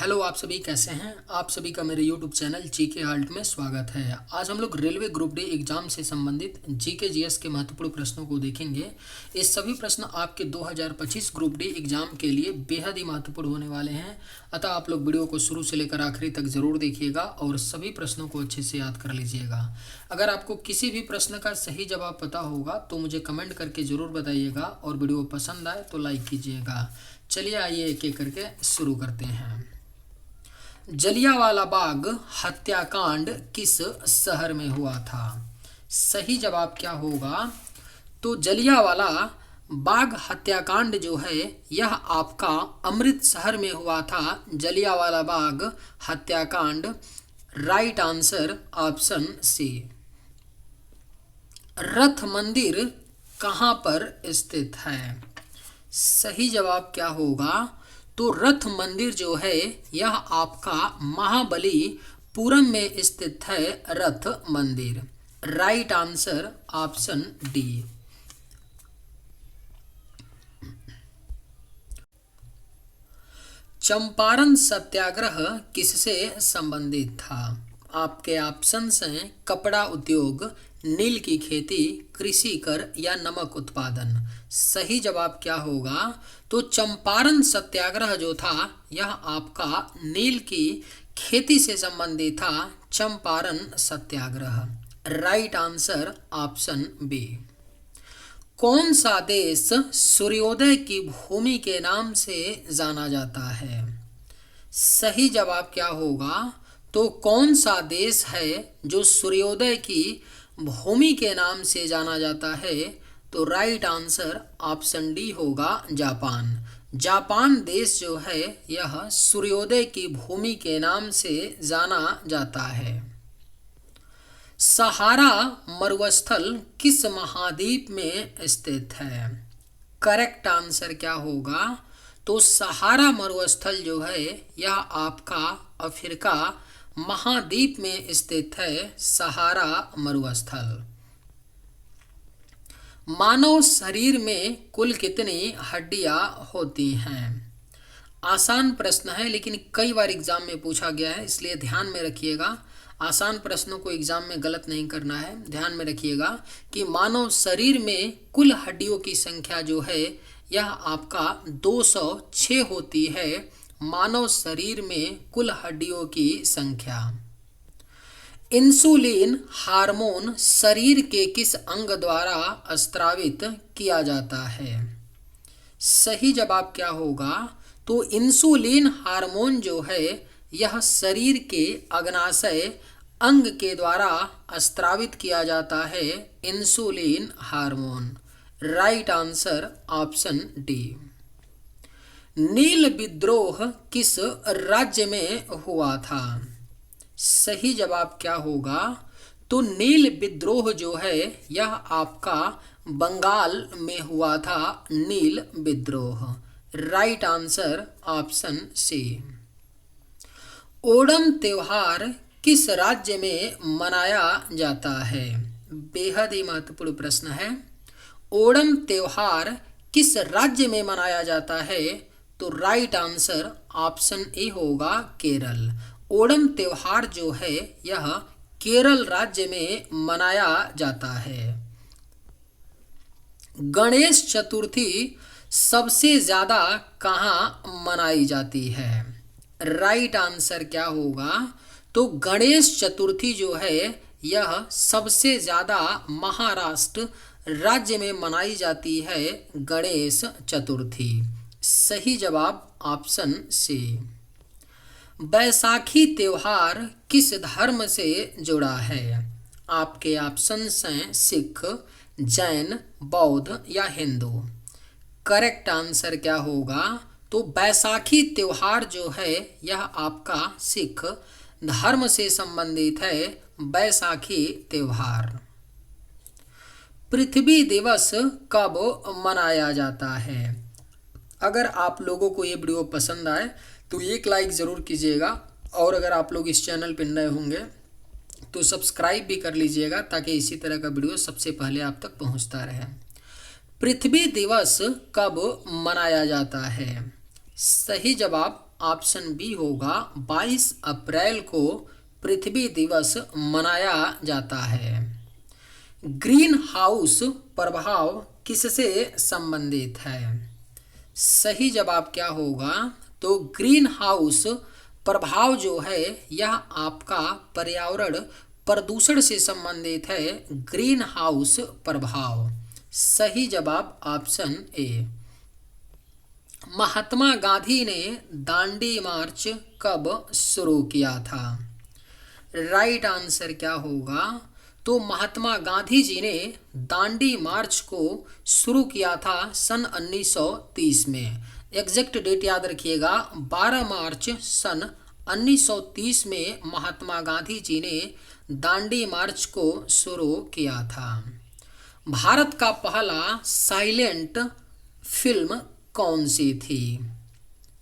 Hello, आप सभी कैसे हैं। आप सभी का मेरे यूट्यूब चैनल जीके हाल्ट में स्वागत है। आज हम लोग रेलवे ग्रुप डी एग्जाम से संबंधित जीके जीएस के महत्वपूर्ण प्रश्नों को देखेंगे। ये सभी प्रश्न आपके 2025 ग्रुप डी एग्जाम के लिए बेहद ही महत्वपूर्ण होने वाले हैं। अतः आप लोग वीडियो को शुरू से लेकर आखिरी तक जरूर देखिएगा और सभी प्रश्नों को अच्छे से याद कर लीजिएगा। अगर आपको किसी भी प्रश्न का सही जवाब पता होगा तो मुझे कमेंट करके ज़रूर बताइएगा और वीडियो पसंद आए तो लाइक कीजिएगा। चलिए आइए एक एक करके शुरू करते हैं। जलियांवाला बाग हत्याकांड किस शहर में हुआ था? सही जवाब क्या होगा? तो जलियांवाला बाग हत्याकांड जो है यह आपका अमृत शहर में हुआ था। जलियांवाला बाग हत्याकांड। Right answer option C. रथ मंदिर कहाँ पर स्थित है? सही जवाब क्या होगा? तो रथ मंदिर जो है यह आपका महाबलीपुरम में स्थित है। रथ मंदिर। Right answer option D. Champaran Satyagraha किससे संबंधित था? आपके ऑप्शंस हैं कपड़ा उद्योग, नील की खेती, कृषि कर या नमक उत्पादन। सही जवाब क्या होगा? तो चंपारण सत्याग्रह जो था यह आपका नील की खेती से संबंधित था। Champaran Satyagraha. Right answer option B. कौन सा देश सूर्योदय की भूमि के नाम से जाना जाता है? सही जवाब क्या होगा? तो कौन सा देश है जो सूर्योदय की भूमि के नाम से जाना जाता है? तो राइट आंसर ऑप्शन डी होगा, जापान। जापान देश जो है यह सूर्योदय की भूमि के नाम से जाना जाता है। सहारा मरुस्थल किस महाद्वीप में स्थित है? करेक्ट आंसर क्या होगा? तो सहारा मरुस्थल जो है यह आपका अफ्रीका महाद्वीप में स्थित है। सहारा मरुस्थल। मानव शरीर में कुल कितनी हड्डियां होती हैं? आसान प्रश्न है लेकिन कई बार एग्जाम में पूछा गया है, इसलिए ध्यान में रखिएगा। आसान प्रश्नों को एग्जाम में गलत नहीं करना है। ध्यान में रखिएगा कि मानव शरीर में कुल हड्डियों की संख्या जो है यह आपका 206 होती है। मानव शरीर में कुल हड्डियों की संख्या। इंसुलिन हार्मोन शरीर के किस अंग द्वारा स्रावित किया जाता है? सही जवाब क्या होगा? तो इंसुलिन हार्मोन जो है यह शरीर के अग्नाशय अंग के द्वारा स्रावित किया जाता है। Insulin hormone. Right answer option D. नील विद्रोह किस राज्य में हुआ था? सही जवाब क्या होगा? तो नील विद्रोह जो है यह आपका बंगाल में हुआ था। नील विद्रोह। Right answer option C. Onam त्योहार किस राज्य में मनाया जाता है? बेहद ही महत्वपूर्ण प्रश्न है। ओणम त्योहार किस राज्य में मनाया जाता है? तो राइट आंसर ऑप्शन ए होगा, केरल। ओणम त्योहार जो है यह केरल राज्य में मनाया जाता है। गणेश चतुर्थी सबसे ज्यादा कहाँ मनाई जाती है? राइट आंसर क्या होगा? तो गणेश चतुर्थी जो है यह सबसे ज्यादा महाराष्ट्र राज्य में मनाई जाती है। गणेश चतुर्थी। सही जवाब ऑप्शन सी। बैसाखी त्योहार किस धर्म से जुड़ा है? आपके ऑप्शंस हैं सिख, जैन, बौद्ध या हिंदू। करेक्ट आंसर क्या होगा? तो बैसाखी त्योहार जो है यह आपका सिख धर्म से संबंधित है। बैसाखी त्योहार। पृथ्वी दिवस कब मनाया जाता है? अगर आप लोगों को ये वीडियो पसंद आए तो एक लाइक ज़रूर कीजिएगा और अगर आप लोग इस चैनल पर नए होंगे तो सब्सक्राइब भी कर लीजिएगा ताकि इसी तरह का वीडियो सबसे पहले आप तक पहुंचता रहे। पृथ्वी दिवस कब मनाया जाता है? सही जवाब ऑप्शन बी होगा 22 अप्रैल को पृथ्वी दिवस मनाया जाता है। ग्रीन हाउस प्रभाव किससे संबंधित है? सही जवाब क्या होगा? तो ग्रीन हाउस प्रभाव जो है यह आपका पर्यावरण प्रदूषण से संबंधित है। ग्रीन हाउस प्रभाव। सही जवाब ऑप्शन ए। महात्मा गांधी ने दांडी मार्च कब शुरू किया था? राइट आंसर क्या होगा? तो महात्मा गांधी जी ने दांडी मार्च को शुरू किया था सन 1930 में। एग्जैक्ट डेट याद रखिएगा, 12 मार्च सन 1930 में महात्मा गांधी जी ने दांडी मार्च को शुरू किया था। भारत का पहला साइलेंट फिल्म कौन सी थी?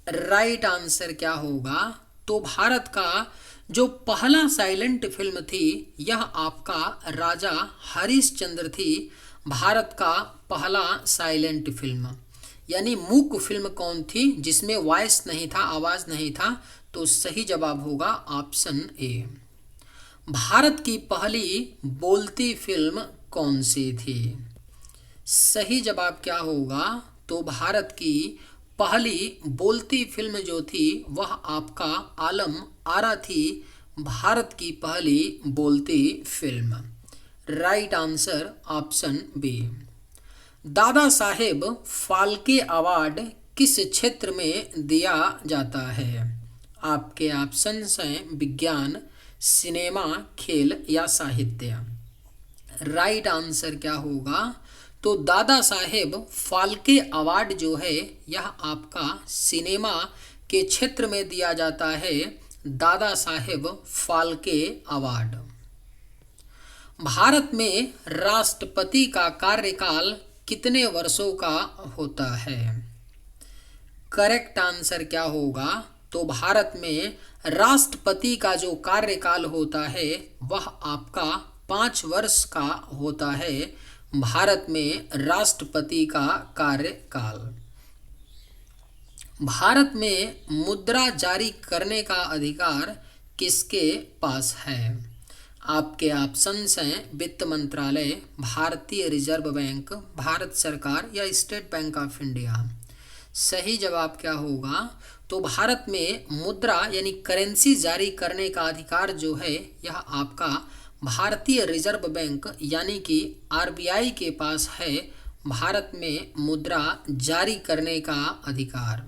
राइट आंसर क्या होगा? तो भारत का जो पहला साइलेंट फिल्म थी यह आपका राजा हरिश्चंद्र थी। भारत का पहला साइलेंट फिल्म यानी मूक फिल्म कौन थी जिसमें वॉइस नहीं था, आवाज नहीं था? तो सही जवाब होगा ऑप्शन ए। भारत की पहली बोलती फिल्म कौन सी थी? सही जवाब क्या होगा? तो भारत की पहली बोलती फिल्म जो थी वह आपका आलम आरा थी। भारत की पहली बोलती फिल्म। Right answer option B. Dada Saheb Phalke award किस क्षेत्र में दिया जाता है? आपके ऑप्शंस हैं विज्ञान, सिनेमा, खेल या साहित्य। राइट आंसर क्या होगा? तो दादा साहेब फाल्के अवार्ड जो है यह आपका सिनेमा के क्षेत्र में दिया जाता है। दादा साहेब फाल्के अवार्ड। भारत में राष्ट्रपति का कार्यकाल कितने वर्षों का होता है? करेक्ट आंसर क्या होगा? तो भारत में राष्ट्रपति का जो कार्यकाल होता है वह आपका 5 वर्ष का होता है। भारत में राष्ट्रपति का कार्यकाल। भारत में मुद्रा जारी करने का अधिकार किसके पास है? आपके ऑप्शंस हैं वित्त मंत्रालय, भारतीय रिजर्व बैंक, भारत सरकार या स्टेट बैंक ऑफ इंडिया। सही जवाब क्या होगा? तो भारत में मुद्रा यानी करेंसी जारी करने का अधिकार जो है यह आपका भारतीय रिजर्व बैंक यानी कि आरबीआई के पास है। भारत में मुद्रा जारी करने का अधिकार।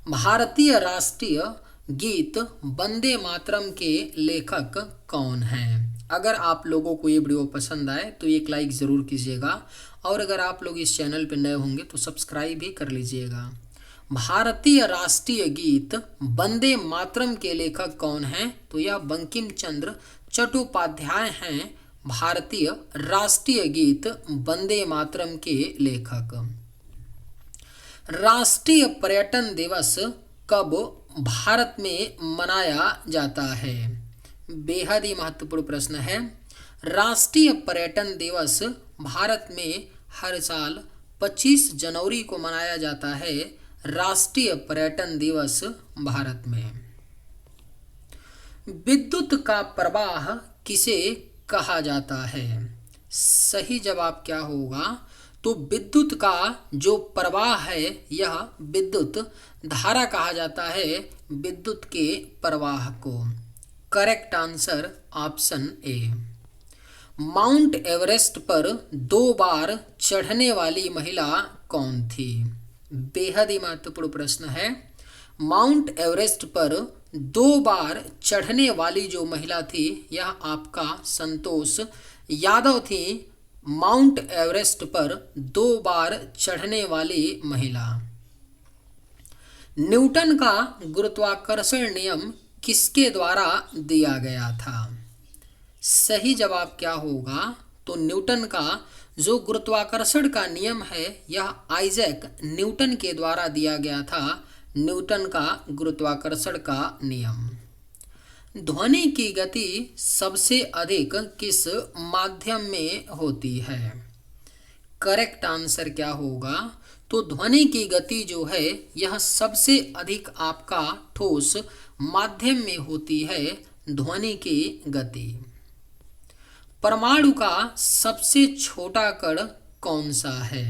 भारतीय राष्ट्रीय गीत वंदे मातरम के लेखक कौन हैं? अगर आप लोगों को ये वीडियो पसंद आए तो एक लाइक ज़रूर कीजिएगा और अगर आप लोग इस चैनल पर नए होंगे तो सब्सक्राइब भी कर लीजिएगा। भारतीय राष्ट्रीय गीत वंदे मातरम के लेखक कौन हैं? तो यह बंकिम चंद्र चट्टोपाध्याय हैं भारतीय राष्ट्रीय गीत वंदे मातरम के लेखक। राष्ट्रीय पर्यटन दिवस कब भारत में मनाया जाता है? बेहद ही महत्वपूर्ण प्रश्न है। राष्ट्रीय पर्यटन दिवस भारत में हर साल 25 जनवरी को मनाया जाता है। राष्ट्रीय पर्यटन दिवस भारत में। विद्युत का प्रवाह किसे कहा जाता है? सही जवाब क्या होगा? तो विद्युत का जो प्रवाह है यह विद्युत धारा कहा जाता है। विद्युत के प्रवाह को। Correct answer option A. Mount Everest पर 2 बार चढ़ने वाली महिला कौन थी? बेहद ही महत्वपूर्ण प्रश्न है। माउंट एवरेस्ट पर 2 बार चढ़ने वाली जो महिला थी यह आपका संतोष यादव थी। माउंट एवरेस्ट पर 2 बार चढ़ने वाली महिला। न्यूटन का गुरुत्वाकर्षण नियम किसके द्वारा दिया गया था? सही जवाब क्या होगा? तो न्यूटन का जो गुरुत्वाकर्षण का नियम है यह आइजैक न्यूटन के द्वारा दिया गया था। न्यूटन का गुरुत्वाकर्षण का नियम। ध्वनि की गति सबसे अधिक किस माध्यम में होती है? करेक्ट आंसर क्या होगा? तो तो ध्वनि की गति जो है यह सबसे अधिक आपका ठोस माध्यम में होती है ध्वनि की गति। परमाणु का सबसे छोटा कण कौन सा है?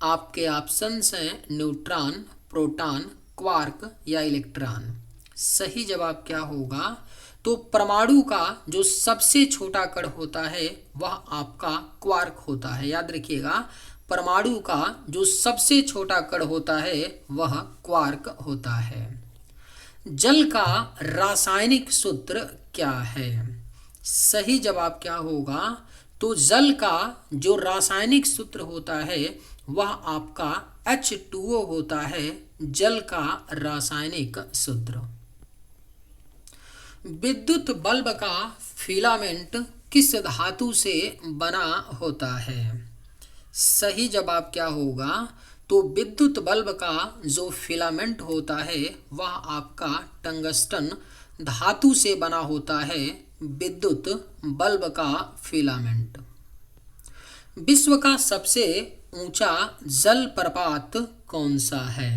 आपके ऑप्शंस हैं न्यूट्रॉन, प्रोटॉन, क्वार्क या इलेक्ट्रॉन। सही जवाब क्या होगा? तो परमाणु का जो सबसे छोटा कण होता है वह आपका क्वार्क होता है। याद रखिएगा, परमाणु का जो सबसे छोटा कण होता है वह क्वार्क होता है। जल का रासायनिक सूत्र क्या है? सही जवाब क्या होगा? तो जल का जो रासायनिक सूत्र होता है वह आपका H2O होता है, जल का रासायनिक सूत्र। विद्युत बल्ब का फिलामेंट किस धातु से बना होता है? सही जवाब क्या होगा? तो विद्युत बल्ब का जो फिलामेंट होता है वह आपका टंगस्टन धातु से बना होता है, विद्युत बल्ब का फिलामेंट। विश्व का सबसे ऊंचा जलप्रपात कौन सा है?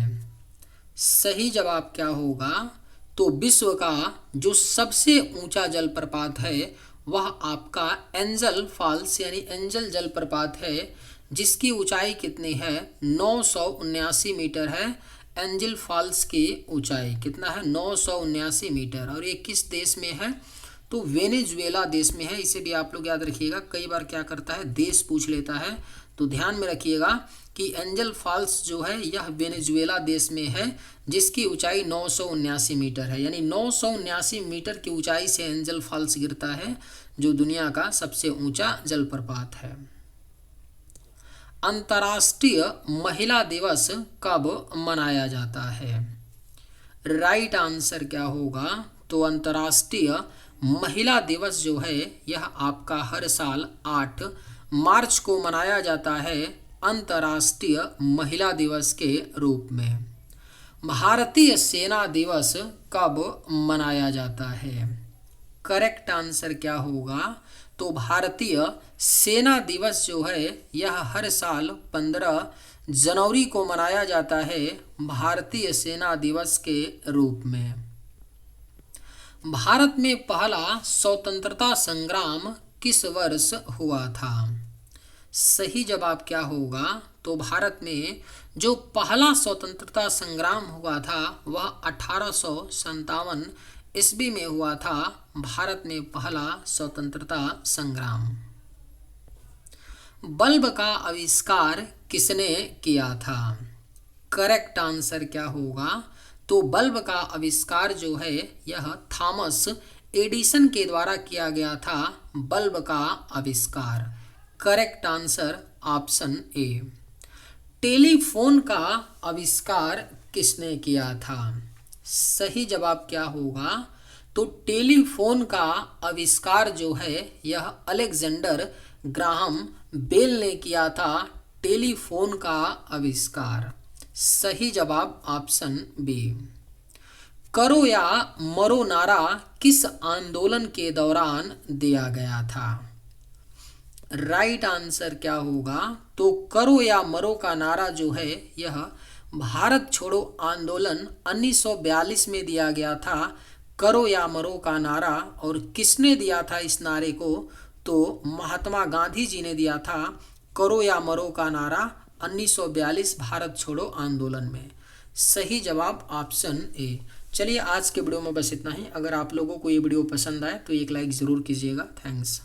सही जवाब क्या होगा? तो विश्व का जो सबसे ऊंचा जलप्रपात है वह आपका एंजल फॉल्स यानी एंजल जलप्रपात है, जिसकी ऊंचाई कितनी है? 979 मीटर है। एंजल फॉल्स की ऊंचाई कितना है? 979 मीटर। और ये किस देश में है? तो वेनेजुएला देश में है। इसे भी आप लोग याद रखिएगा, कई बार क्या करता है देश पूछ लेता है, तो ध्यान में रखिएगा कि एंजल फॉल्स जो है यह वेनेजुएला देश में है, जिसकी ऊंचाई 979 मीटर है। यानी 979 मीटर की ऊंचाई से एंजल फॉल्स गिरता है, जो दुनिया का सबसे ऊंचा जलप्रपात है। अंतर्राष्ट्रीय महिला दिवस कब मनाया जाता है? राइट आंसर क्या होगा? तो अंतर्राष्ट्रीय महिला दिवस जो है यह आपका हर साल 8 मार्च को मनाया जाता है, अंतर्राष्ट्रीय महिला दिवस के रूप में। भारतीय सेना दिवस कब मनाया जाता है? करेक्ट आंसर क्या होगा? तो भारतीय सेना दिवस जो है यह हर साल 15 जनवरी को मनाया जाता है, भारतीय सेना दिवस के रूप में। भारत में पहला स्वतंत्रता संग्राम किस वर्ष हुआ था? सही जवाब क्या होगा? तो भारत में जो पहला स्वतंत्रता संग्राम हुआ था वह 1857 ईस्वी में हुआ था, भारत में पहला स्वतंत्रता संग्राम। बल्ब का आविष्कार किसने किया था? करेक्ट आंसर क्या होगा? तो बल्ब का आविष्कार जो है यह थॉमस एडिसन के द्वारा किया गया था, बल्ब का आविष्कार। Correct answer option A. Telephone का आविष्कार किसने किया था? सही जवाब क्या होगा? तो टेलीफोन का आविष्कार जो है यह अलेक्जेंडर ग्राहम बेल ने किया था, टेलीफोन का आविष्कार। सही जवाब ऑप्शन बी। करो या मरो नारा किस आंदोलन के दौरान दिया गया था? राइट आंसर क्या होगा? तो करो या मरो का नारा जो है यह भारत छोड़ो आंदोलन 1942 में दिया गया था, करो या मरो का नारा। और किसने दिया था इस नारे को? तो महात्मा गांधी जी ने दिया था करो या मरो का नारा 1942 भारत छोड़ो आंदोलन में। सही जवाब ऑप्शन ए। चलिए आज के वीडियो में बस इतना ही। अगर आप लोगों को ये वीडियो पसंद आए तो एक लाइक ज़रूर कीजिएगा। थैंक्स।